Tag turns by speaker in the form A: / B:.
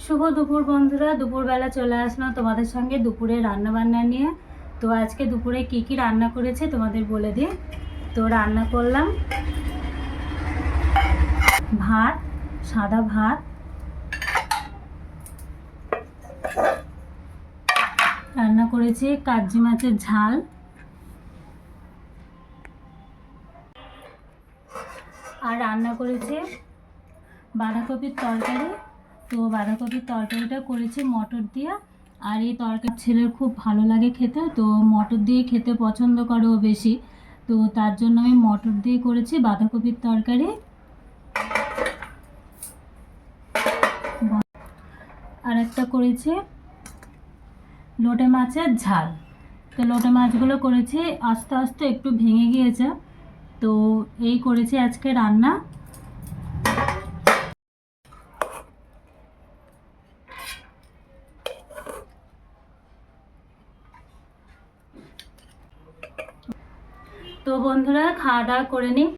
A: শুভ দুপুর বন্ধুরা, দুপুরবেলা চলে আসলাম তোমাদের সঙ্গে দুপুরে রান্না বান্না নিয়ে। তো আজকে দুপুরে কি কি রান্না করেছে তোমাদের বলে দিই। তো রান্না করলাম ভাত, সাদা ভাত, রান্না করেছি কাজি মাছের ঝাল, আর রান্না করেছি বাঁধাকপির তরকারি। তো বাঁধাকপির তরকারিটা করেছি মটর দিয়ে। আর এই তরকারি ছেলের খুব ভালো লাগে খেতে, তো মটর দিয়ে খেতে পছন্দ করে ও বেশি। তো তার জন্য আমি মটর দিয়ে করেছি বাঁধাকপির তরকারি। আর একটা করেছি লোটে মাছের ঝাল। তো লোটে মাছগুলো করেছি আস্তে আস্তে একটু ভেঙে গিয়েছে। তো এই করেছি আজকে রান্না। তো বন্ধুরা খাওয়া দাওয়া করে নিই।